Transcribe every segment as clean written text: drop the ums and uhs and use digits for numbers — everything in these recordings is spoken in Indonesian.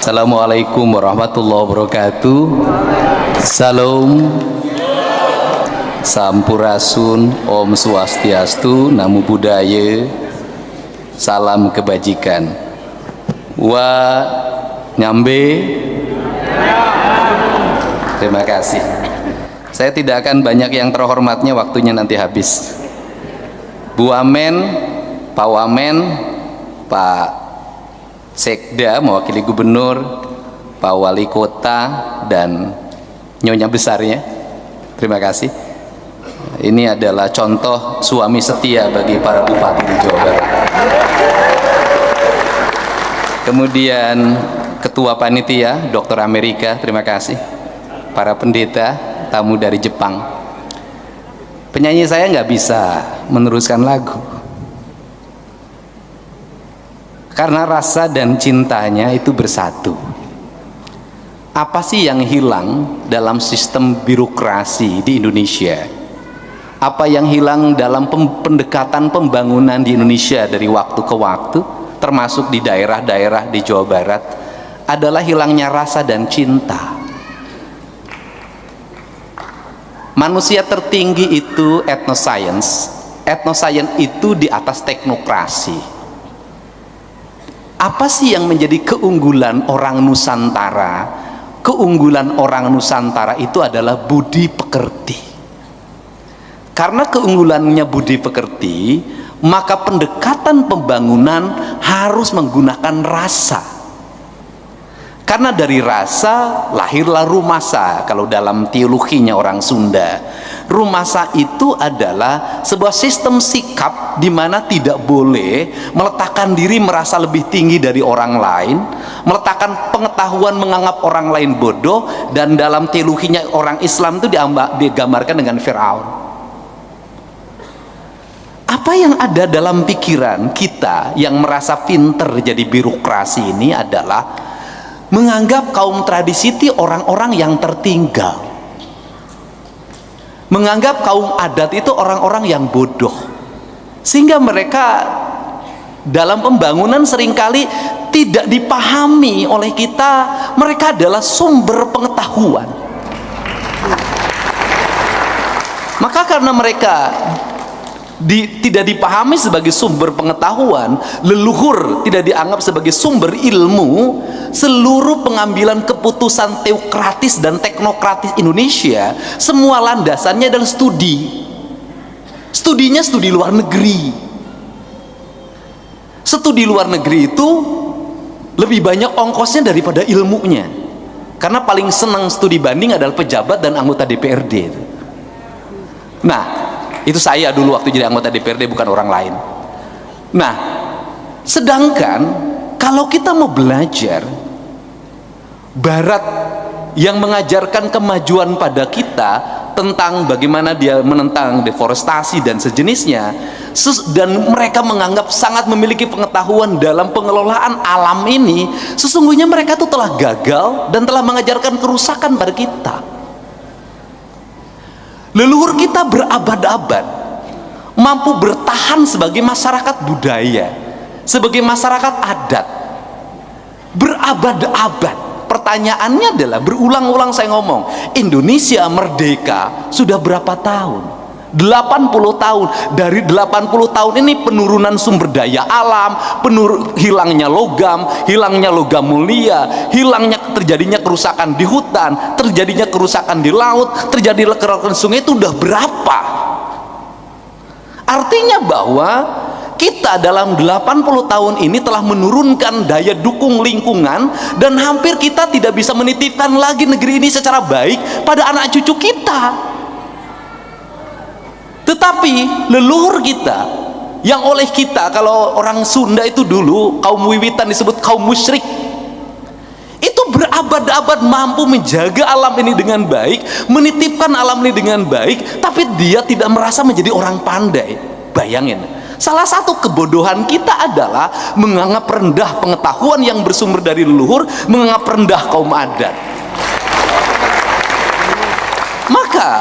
Assalamualaikum warahmatullahi wabarakatuh. Salam Sampurasun, Om Swastiastu, Namo Buddhaya, salam kebajikan. Wa nyambe. Terima kasih. Saya tidak akan banyak yang terhormatnya, waktunya nanti habis. Bu Wamen, Pak Wamen, Pak Sekda mewakili Gubernur, Pak Wali Kota, dan Nyonya besarnya. Terima kasih. Ini adalah contoh suami setia bagi para bupati di Jawa Barat. Kemudian Ketua Panitia, Dr. Amerika, terima kasih. Para pendeta, tamu dari Jepang. Penyanyi saya nggak bisa meneruskan lagu karena rasa dan cintanya itu bersatu. Apa sih yang hilang dalam sistem birokrasi di Indonesia? Apa yang hilang dalam pendekatan pembangunan di Indonesia dari waktu ke waktu, termasuk di daerah-daerah di Jawa Barat, adalah hilangnya rasa dan cinta. Manusia tertinggi itu etnoscience. Etnoscience itu di atas teknokrasi. Apa sih yang menjadi keunggulan orang Nusantara? Keunggulan orang Nusantara itu adalah budi pekerti. Karena keunggulannya budi pekerti, maka pendekatan pembangunan harus menggunakan rasa. Karena dari rasa lahirlah rumasa. Kalau dalam teologinya orang Sunda, rumasa itu adalah sebuah sistem sikap di mana tidak boleh meletakkan diri merasa lebih tinggi dari orang lain, meletakkan pengetahuan menganggap orang lain bodoh, dan dalam teologinya orang Islam itu digambarkan dengan Firaun. Apa yang ada dalam pikiran kita yang merasa pinter jadi birokrasi ini adalah menganggap kaum tradisi itu orang-orang yang tertinggal, menganggap kaum adat itu orang-orang yang bodoh, sehingga mereka dalam pembangunan seringkali tidak dipahami oleh kita. Mereka adalah sumber pengetahuan. Maka karena mereka tidak dipahami sebagai sumber pengetahuan, leluhur tidak dianggap sebagai sumber ilmu, seluruh pengambilan keputusan teokratis dan teknokratis Indonesia semua landasannya adalah studi. Studinya studi luar negeri. Studi luar negeri itu lebih banyak ongkosnya daripada ilmunya, karena paling senang studi banding adalah pejabat dan anggota DPRD itu. Nah, itu saya dulu waktu jadi anggota DPRD, bukan orang lain. Nah, sedangkan kalau kita mau belajar Barat yang mengajarkan kemajuan pada kita tentang bagaimana dia menentang deforestasi dan sejenisnya, dan mereka menganggap sangat memiliki pengetahuan dalam pengelolaan alam ini, sesungguhnya mereka itu telah gagal dan telah mengajarkan kerusakan pada kita. Leluhur kita berabad-abad mampu bertahan sebagai masyarakat budaya, sebagai masyarakat adat, berabad-abad. Pertanyaannya adalah, berulang-ulang saya ngomong, Indonesia merdeka sudah berapa tahun? 80 tahun. Dari 80 tahun ini penurunan sumber daya alam, hilangnya logam mulia, terjadinya kerusakan di hutan, terjadinya kerusakan di laut, terjadi kerusakan sungai, itu udah berapa? Artinya bahwa kita dalam 80 tahun ini telah menurunkan daya dukung lingkungan, dan hampir kita tidak bisa menitipkan lagi negeri ini secara baik pada anak cucu kita. Tetapi leluhur kita, yang oleh kita, kalau orang Sunda itu dulu kaum Wiwitan disebut kaum musyrik, itu berabad-abad mampu menjaga alam ini dengan baik, menitipkan alam ini dengan baik, tapi dia tidak merasa menjadi orang pandai. Bayangin, salah satu kebodohan kita adalah menganggap rendah pengetahuan yang bersumber dari leluhur, menganggap rendah kaum adat. Maka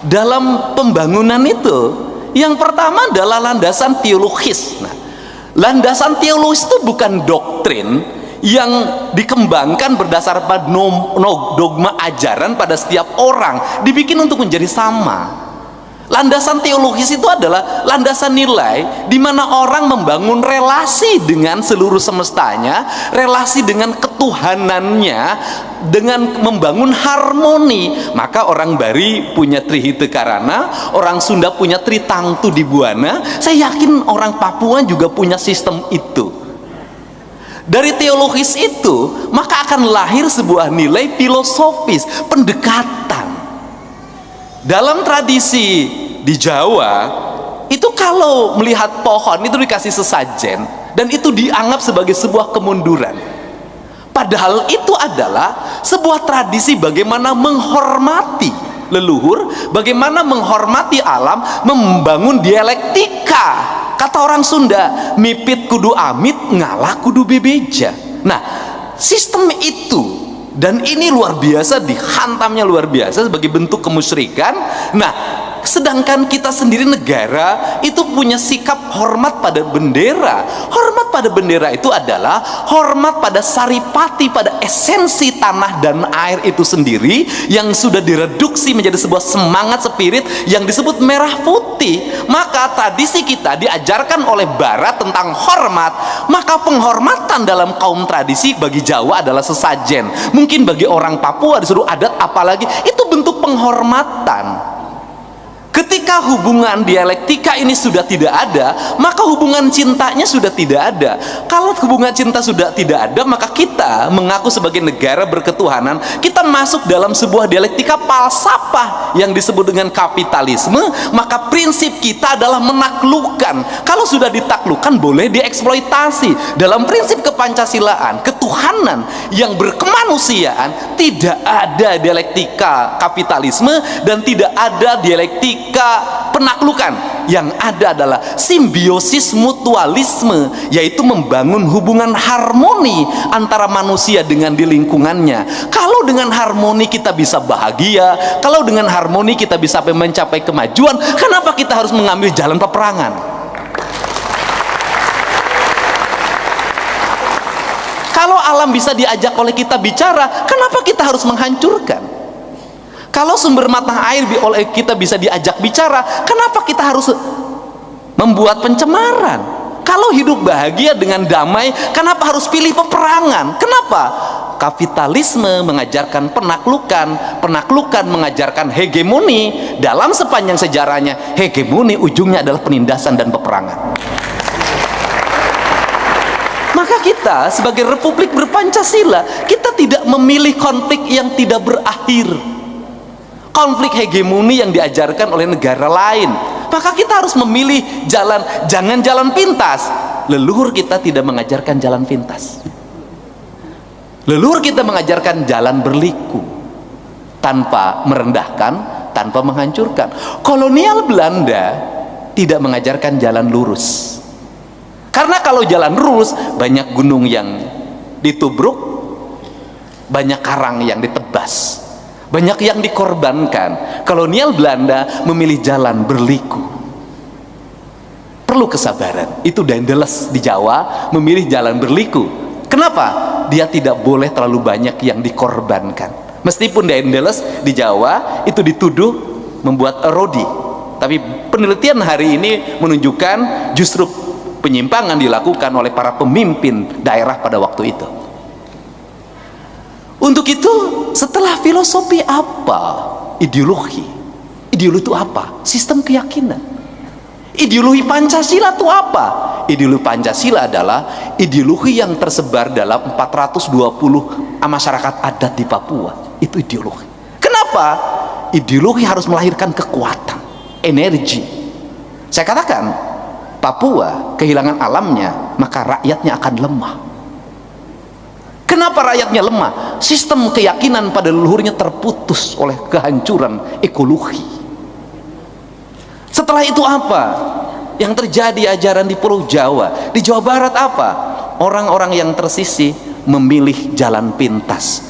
dalam pembangunan itu, yang pertama adalah landasan teologis. Nah, landasan teologis itu bukan doktrin yang dikembangkan berdasar pada dogma ajaran pada setiap orang dibikin untuk menjadi sama. Landasan teologis itu adalah landasan nilai di mana orang membangun relasi dengan seluruh semestanya, relasi dengan ketuhanannya, dengan membangun harmoni. Maka orang Bari punya Trihite Karana, orang Sunda punya Tritangtu di Buana. Saya yakin orang Papua juga punya sistem itu. Dari teologis itu, maka akan lahir sebuah nilai filosofis, pendekatan. Dalam tradisi di Jawa, itu kalau melihat pohon itu dikasih sesajen, dan itu dianggap sebagai sebuah kemunduran. Padahal itu adalah sebuah tradisi bagaimana menghormati leluhur, bagaimana menghormati alam, membangun dialektika. Kata orang Sunda, mipit kudu amit, ngalah kudu bebeja. Nah, sistem itu, dan ini luar biasa, dihantamnya luar biasa sebagai bentuk kemusyrikan. Nah, sedangkan kita sendiri negara itu punya sikap hormat pada bendera. Hormat pada bendera itu adalah hormat pada saripati, pada esensi tanah dan air itu sendiri, yang sudah direduksi menjadi sebuah semangat spirit yang disebut merah putih. Maka tradisi kita diajarkan oleh Barat tentang hormat. Maka penghormatan dalam kaum tradisi bagi Jawa adalah sesajen. Mungkin bagi orang Papua disuruh adat apalagi, itu bentuk penghormatan. Ketika hubungan dialektika ini sudah tidak ada, maka hubungan cintanya sudah tidak ada. Kalau hubungan cinta sudah tidak ada, maka kita mengaku sebagai negara berketuhanan, kita masuk dalam sebuah dialektika falsafah yang disebut dengan kapitalisme. Maka prinsip kita adalah menaklukkan. Kalau sudah ditaklukkan, boleh dieksploitasi. Dalam prinsip kepancasilaan, ketuhanan yang berkemanusiaan, tidak ada dialektika kapitalisme dan tidak ada dialektika penaklukan. Yang ada adalah simbiosis mutualisme, yaitu membangun hubungan harmoni antara manusia dengan di lingkungannya. Kalau dengan harmoni kita bisa bahagia, kalau dengan harmoni kita bisa mencapai kemajuan, kenapa kita harus mengambil jalan peperangan? Kalau alam bisa diajak oleh kita bicara, kenapa kita harus menghancurkan? Kalau sumber mata air oleh kita bisa diajak bicara, kenapa kita harus membuat pencemaran? Kalau hidup bahagia dengan damai, kenapa harus pilih peperangan? Kenapa? Kapitalisme mengajarkan penaklukan, penaklukan mengajarkan hegemoni. Dalam sepanjang sejarahnya, hegemoni ujungnya adalah penindasan dan peperangan. Maka kita sebagai republik berpancasila, kita tidak memilih konflik yang tidak berakhir, konflik hegemoni yang diajarkan oleh negara lain. Maka kita harus memilih jalan, jangan jalan pintas. Leluhur kita tidak mengajarkan jalan pintas. Leluhur kita mengajarkan jalan berliku, tanpa merendahkan, tanpa menghancurkan. Kolonial Belanda tidak mengajarkan jalan lurus. Karena kalau jalan lurus, banyak gunung yang ditubruk, banyak karang yang ditebas, banyak yang dikorbankan. Kolonial Belanda memilih jalan berliku. Perlu kesabaran. Itu Daendels di Jawa memilih jalan berliku. Kenapa? Dia tidak boleh terlalu banyak yang dikorbankan. Meskipun Daendels di Jawa itu dituduh membuat erodi, tapi penelitian hari ini menunjukkan justru penyimpangan dilakukan oleh para pemimpin daerah pada waktu itu. Untuk itu, setelah filosofi apa? Ideologi. Ideologi itu apa? Sistem keyakinan. Ideologi Pancasila itu apa? Ideologi Pancasila adalah ideologi yang tersebar dalam 420 masyarakat adat di Papua. Itu ideologi. Kenapa? Ideologi harus melahirkan kekuatan, energi. Saya katakan, Papua kehilangan alamnya, maka rakyatnya akan lemah. Kenapa rakyatnya lemah? Sistem keyakinan pada leluhurnya terputus oleh kehancuran ekologi. Setelah itu apa yang terjadi ajaran di Pulau Jawa? Di Jawa Barat apa? Orang-orang yang tersisih memilih jalan pintas,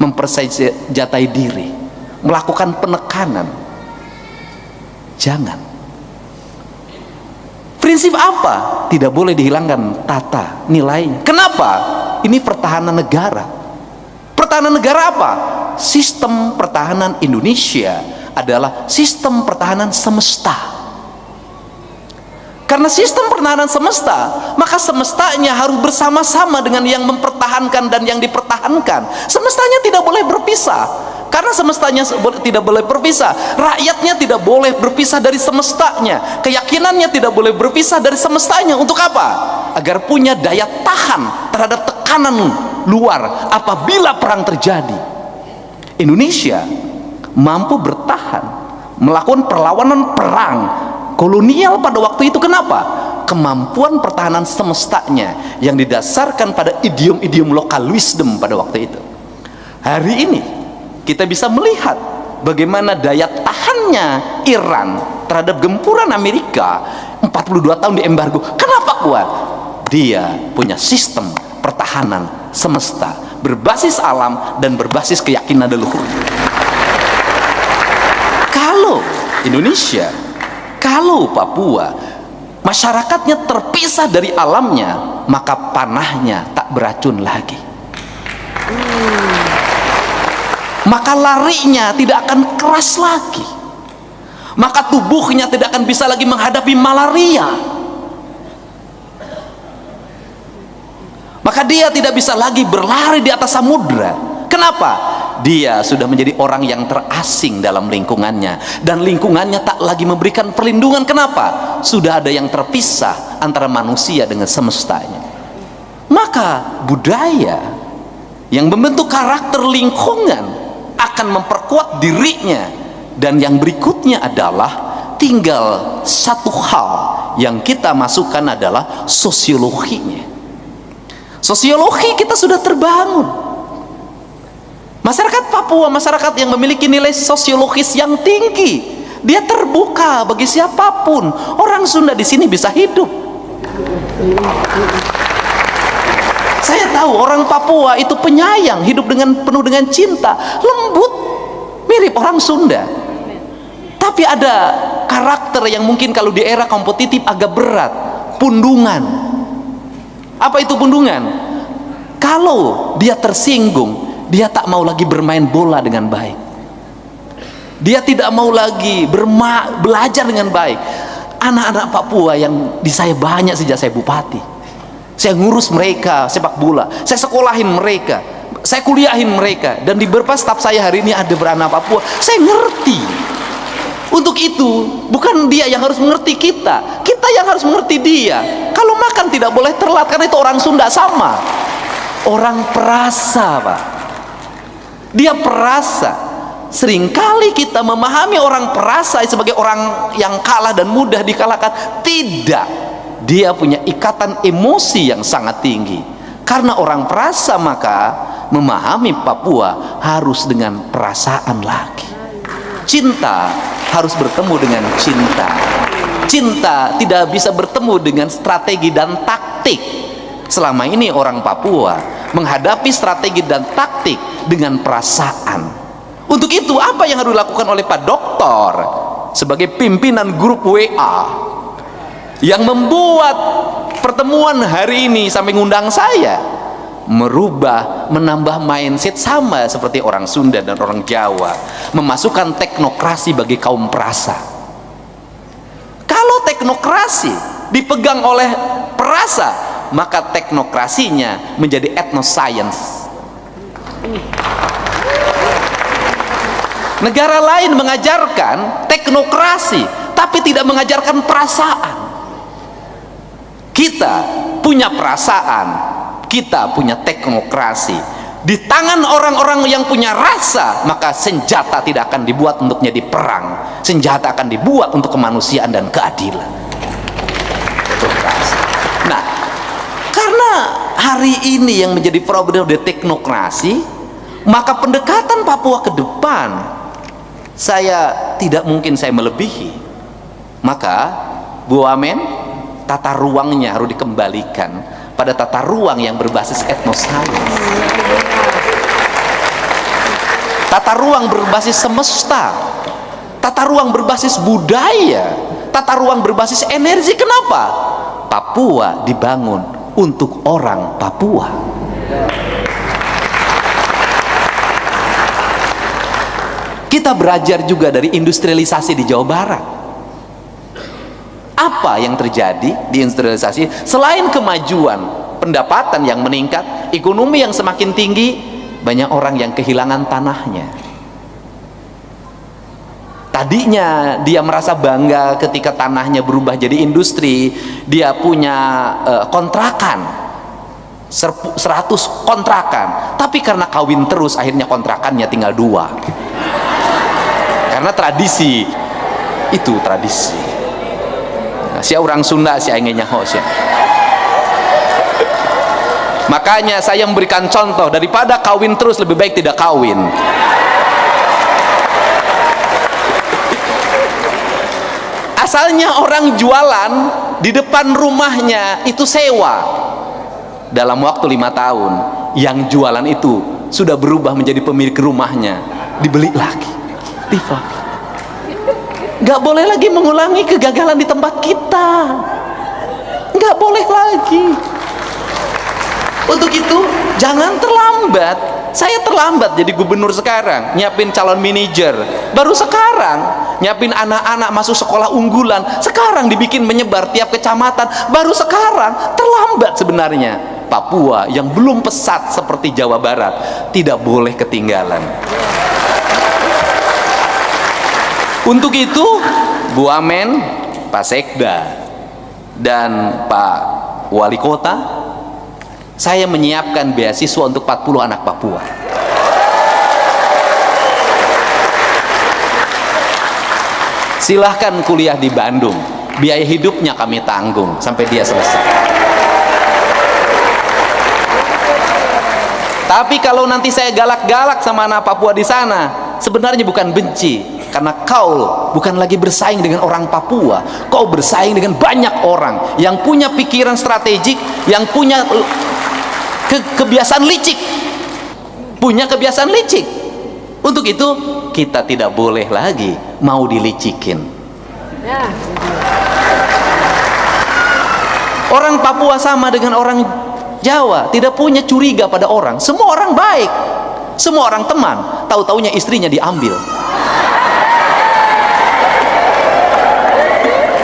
mempersenjatai diri, melakukan penekanan. Jangan. Prinsip apa? Tidak boleh dihilangkan tata nilainya. Kenapa? Ini ini pertahanan negara. Pertahanan negara apa? Sistem pertahanan Indonesia adalah sistem pertahanan semesta. Karena sistem pertahanan semesta, maka semestanya harus bersama-sama dengan yang mempertahankan dan yang dipertahankan. Semestanya tidak boleh berpisah. Karena semestanya tidak boleh berpisah, rakyatnya tidak boleh berpisah dari semestanya, keyakinannya tidak boleh berpisah dari semestanya. Untuk apa? Agar punya daya tahan terhadap tekanan luar apabila perang terjadi. Indonesia mampu bertahan melakukan perlawanan perang kolonial pada waktu itu. Kenapa? Kemampuan pertahanan semestanya yang didasarkan pada idiom-idiom lokal wisdom pada waktu itu. Hari ini kita bisa melihat bagaimana daya tahannya Iran terhadap gempuran Amerika 42 tahun di embargo. Kenapa kuat? Dia punya sistem pertahanan semesta berbasis alam dan berbasis keyakinan leluhur. Kalau Indonesia, kalau Papua masyarakatnya terpisah dari alamnya, maka panahnya tak beracun lagi, maka larinya tidak akan keras lagi, maka tubuhnya tidak akan bisa lagi menghadapi malaria, maka dia tidak bisa lagi berlari di atas samudra. Kenapa? Dia sudah menjadi orang yang terasing dalam lingkungannya, dan lingkungannya tak lagi memberikan perlindungan. Kenapa? Sudah ada yang terpisah antara manusia dengan semestanya. Maka budaya yang membentuk karakter lingkungan akan memperkuat dirinya. Dan yang berikutnya adalah tinggal satu hal yang kita masukkan adalah sosiologinya. Sosiologi kita sudah terbangun. Masyarakat Papua, masyarakat yang memiliki nilai sosiologis yang tinggi. Dia terbuka bagi siapapun. Orang Sunda di sini bisa hidup. Saya tahu orang Papua itu penyayang, hidup dengan penuh dengan cinta, lembut, mirip orang Sunda. Tapi ada karakter yang mungkin kalau di era kompetitif agak berat. Pundungan. Apa itu pundungan? Kalau dia tersinggung, dia tak mau lagi bermain bola dengan baik. Dia tidak mau lagi belajar dengan baik. Anak-anak Papua yang di saya banyak sejak saya bupati. Saya ngurus mereka sepak bola. Saya sekolahin mereka. Saya kuliahin mereka. Dan di beberapa staf saya hari ini ada beranak Papua. Saya ngerti. Untuk itu, bukan dia yang harus mengerti kita. Kita yang harus mengerti dia. Kalau makan tidak boleh telat, karena itu orang Sunda sama. Orang perasa, Pak. Dia perasa. Seringkali kita memahami orang perasa sebagai orang yang kalah dan mudah dikalahkan. Tidak. Dia punya ikatan emosi yang sangat tinggi. Karena orang perasa, maka memahami Papua harus dengan perasaan lagi. Cinta harus bertemu dengan cinta. Cinta tidak bisa bertemu dengan strategi dan taktik. Selama ini orang Papua menghadapi strategi dan taktik dengan perasaan. Untuk itu apa yang harus dilakukan oleh Pak Doktor sebagai pimpinan grup WA yang membuat pertemuan hari ini sampai ngundang saya, menambah mindset sama seperti orang Sunda dan orang Jawa, memasukkan teknokrasi bagi kaum perasa. Kalau teknokrasi dipegang oleh perasa, maka teknokrasinya menjadi etnoscience. Negara lain mengajarkan teknokrasi tapi tidak mengajarkan perasaan. Kita punya perasaan, kita punya teknokrasi. Di tangan orang-orang yang punya rasa, maka senjata tidak akan dibuat untuk menjadi perang. Senjata akan dibuat untuk kemanusiaan dan keadilan. Nah, karena hari ini yang menjadi problem di teknokrasi, maka pendekatan Papua ke depan tidak mungkin saya melebihi. Maka Bu Wamen, tata ruangnya harus dikembalikan pada tata ruang yang berbasis etnosains, tata ruang berbasis semesta, tata ruang berbasis budaya, tata ruang berbasis energi. Kenapa? Papua dibangun untuk orang Papua. Kita belajar juga dari industrialisasi di Jawa Barat. Apa yang terjadi di industrialisasi? Selain kemajuan, pendapatan yang meningkat, ekonomi yang semakin tinggi, banyak orang yang kehilangan tanahnya. Tadinya dia merasa bangga ketika tanahnya berubah jadi industri, dia punya kontrakan 100 kontrakan, tapi karena kawin terus akhirnya kontrakannya tinggal 2. Karena tradisi itu tradisi. Si orang Sunda si aingnya hos ya. Makanya saya memberikan contoh, daripada kawin terus lebih baik tidak kawin. Asalnya orang jualan di depan rumahnya itu sewa. Dalam waktu 5 tahun yang jualan itu sudah berubah menjadi pemilik rumahnya, dibeli lagi, lagi. Nggak boleh lagi mengulangi kegagalan di tempat kita, nggak boleh lagi. Untuk itu jangan terlambat. Saya terlambat jadi gubernur sekarang, nyiapin calon manajer baru sekarang, nyiapin anak-anak masuk sekolah unggulan sekarang, dibikin menyebar tiap kecamatan baru sekarang. Terlambat sebenarnya. Papua yang belum pesat seperti Jawa Barat tidak boleh ketinggalan. Untuk itu Bu Wamen, Pak Sekda, dan Pak Wali Kota, saya menyiapkan beasiswa untuk 40 anak Papua. Silahkan kuliah di Bandung, biaya hidupnya kami tanggung sampai dia selesai. Tapi kalau nanti saya galak-galak sama anak Papua di sana, sebenarnya bukan benci, karena kau bukan lagi bersaing dengan orang Papua, kau bersaing dengan banyak orang yang punya pikiran strategik, yang punya kebiasaan licik, Untuk itu kita tidak boleh lagi mau dilicikin. Orang Papua sama dengan orang Jawa, tidak punya curiga pada orang. Semua orang baik, semua orang teman. Tahu-taunya istrinya diambil.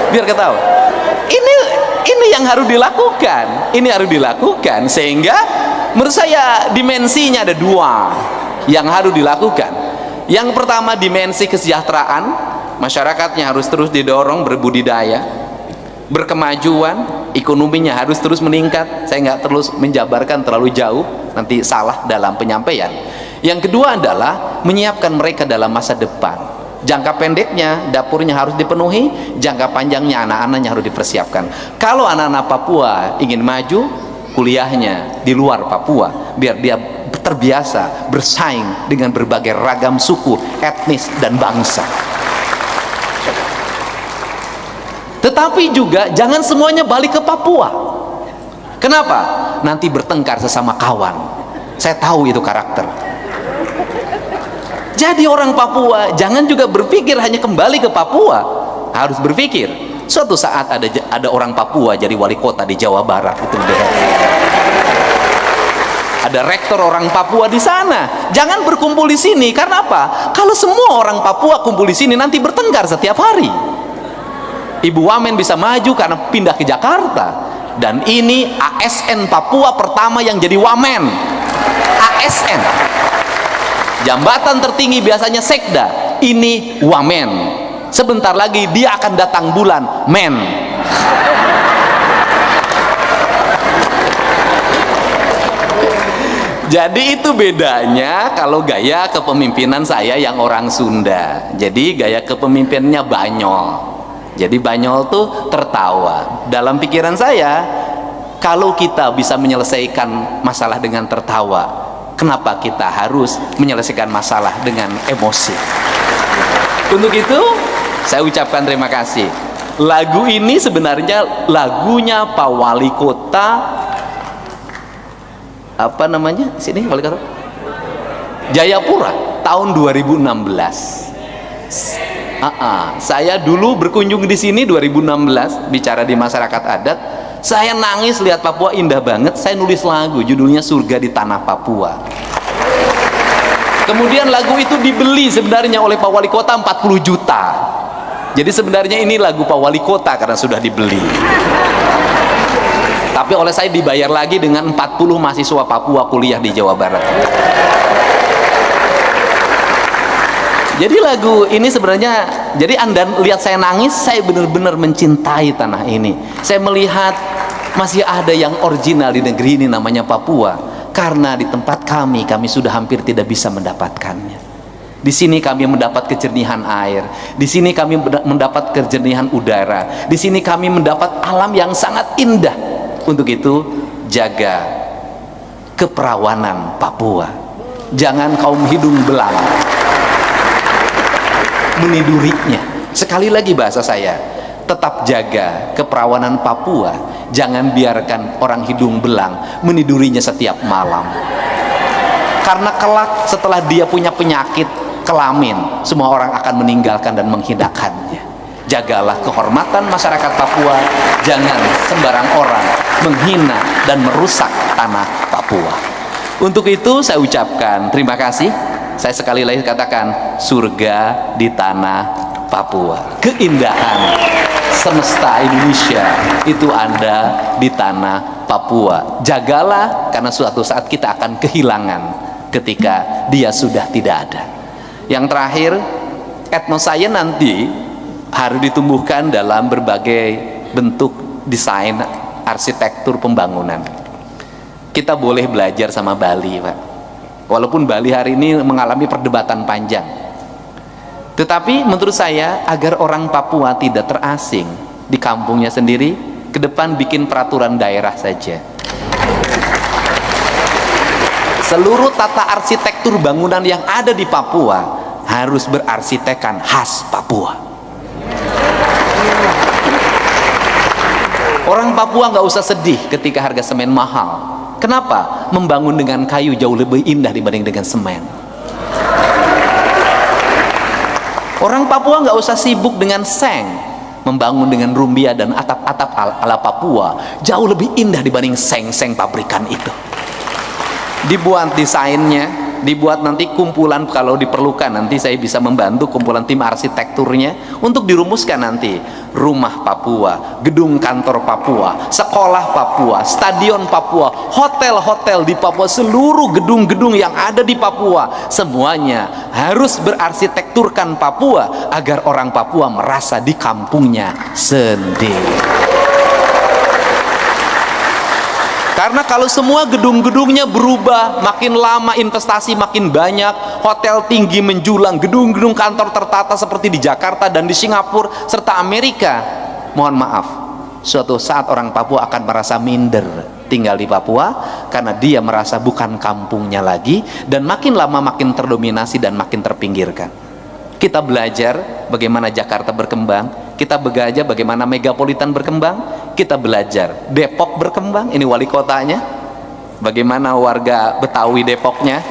Biar ketahui. Ini yang harus dilakukan. Ini harus dilakukan sehingga menurut saya dimensinya ada 2 yang harus dilakukan. Yang pertama dimensi kesejahteraan, masyarakatnya harus terus didorong berbudidaya, berkemajuan, ekonominya harus terus meningkat. Saya nggak terus menjabarkan terlalu jauh, nanti salah dalam penyampaian. Yang kedua adalah menyiapkan mereka dalam masa depan. Jangka pendeknya dapurnya harus dipenuhi, jangka panjangnya anak-anaknya harus dipersiapkan. Kalau anak-anak Papua ingin maju, kuliahnya di luar Papua, biar dia terbiasa bersaing dengan berbagai ragam suku, etnis, dan bangsa. Tetapi juga jangan semuanya balik ke Papua. Kenapa? Nanti bertengkar sesama kawan. Saya tahu itu karakter. Jadi orang Papua jangan juga berpikir hanya kembali ke Papua, harus berpikir suatu saat ada orang Papua jadi wali kota di Jawa Barat, itu ada rektor orang Papua di sana. Jangan berkumpul di sini. Karena apa? Kalau semua orang Papua kumpul di sini nanti bertengkar setiap hari. Ibu Wamen bisa maju karena pindah ke Jakarta, dan ini ASN Papua pertama yang jadi Wamen. ASN, jambatan tertinggi biasanya Sekda, ini Wamen. Sebentar lagi dia akan datang bulan Men. Jadi itu bedanya kalau gaya kepemimpinan saya yang orang Sunda. Jadi gaya kepemimpinannya Banyol. Jadi Banyol tuh tertawa. Dalam pikiran saya, kalau kita bisa menyelesaikan masalah dengan tertawa, kenapa kita harus menyelesaikan masalah dengan emosi? Untuk itu saya ucapkan terima kasih. Lagu ini sebenarnya lagunya Pak Wali Kota, apa namanya sini, Wali Kota Jayapura, tahun 2016. Saya dulu berkunjung di sini 2016, bicara di masyarakat adat. Saya nangis lihat Papua indah banget. Saya nulis lagu judulnya Surga di Tanah Papua. Kemudian lagu itu dibeli sebenarnya oleh Pak Wali Kota 40 juta. Jadi sebenarnya ini lagu Pak Wali Kota karena sudah dibeli. Tapi oleh saya dibayar lagi dengan 40 mahasiswa Papua kuliah di Jawa Barat. Jadi lagu ini sebenarnya, jadi Anda lihat saya nangis, saya benar-benar mencintai tanah ini. Saya melihat masih ada yang original di negeri ini namanya Papua. Karena di tempat kami sudah hampir tidak bisa mendapatkannya. Di sini kami mendapat kejernihan air, di sini kami mendapat kejernihan udara, di sini kami mendapat alam yang sangat indah. Untuk itu, jaga keperawanan Papua. Jangan kaum hidung belang menidurinya. Sekali lagi bahasa saya, tetap jaga keperawanan Papua. Jangan biarkan orang hidung belang menidurinya setiap malam. Karena kelak setelah dia punya penyakit kelamin, semua orang akan meninggalkan dan menghinakannya. Jagalah kehormatan masyarakat Papua. Jangan sembarang orang menghina dan merusak tanah Papua. Untuk itu saya ucapkan terima kasih. Saya sekali lagi katakan, surga di tanah Papua. Keindahan semesta Indonesia itu ada di tanah Papua. Jagalah, karena suatu saat kita akan kehilangan ketika dia sudah tidak ada. Yang terakhir, etnoscience nanti harus ditumbuhkan dalam berbagai bentuk desain arsitektur pembangunan. Kita boleh belajar sama Bali, Pak. Walaupun Bali hari ini mengalami perdebatan panjang, tetapi menurut saya agar orang Papua tidak terasing di kampungnya sendiri, ke depan bikin peraturan daerah saja. Seluruh tata arsitektur bangunan yang ada di Papua harus berarsitekkan khas Papua. Orang Papua nggak usah sedih ketika harga semen mahal. Kenapa? Membangun dengan kayu jauh lebih indah dibanding dengan semen. Orang Papua nggak usah sibuk dengan seng. Membangun dengan rumbia dan atap-atap ala Papua jauh lebih indah dibanding seng-seng pabrikan itu. Dibuat desainnya, dibuat nanti kumpulan, kalau diperlukan nanti saya bisa membantu kumpulan tim arsitekturnya untuk dirumuskan nanti rumah Papua, gedung kantor Papua, sekolah Papua, stadion Papua, hotel-hotel di Papua, seluruh gedung-gedung yang ada di Papua semuanya harus berarsitekturkan Papua agar orang Papua merasa di kampungnya sendiri. Karena kalau semua gedung-gedungnya berubah, makin lama investasi makin banyak, hotel tinggi menjulang, gedung-gedung kantor tertata seperti di Jakarta dan di Singapura serta Amerika, mohon maaf, suatu saat orang Papua akan merasa minder tinggal di Papua karena dia merasa bukan kampungnya lagi, dan makin lama makin terdominasi dan makin terpinggirkan. Kita belajar bagaimana Jakarta berkembang, kita belajar bagaimana megapolitan berkembang, kita belajar Depok berkembang, ini wali kotanya, bagaimana warga Betawi Depoknya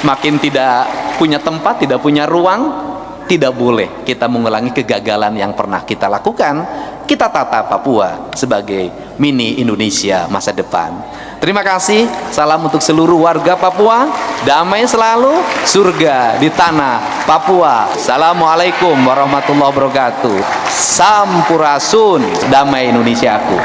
makin tidak punya tempat, tidak punya ruang. Tidak boleh kita mengulangi kegagalan yang pernah kita lakukan. Kita tata Papua sebagai mini Indonesia masa depan. Terima kasih, salam untuk seluruh warga Papua, damai selalu, surga di tanah Papua. Assalamualaikum warahmatullahi wabarakatuh. Sampurasun, damai Indonesiaku.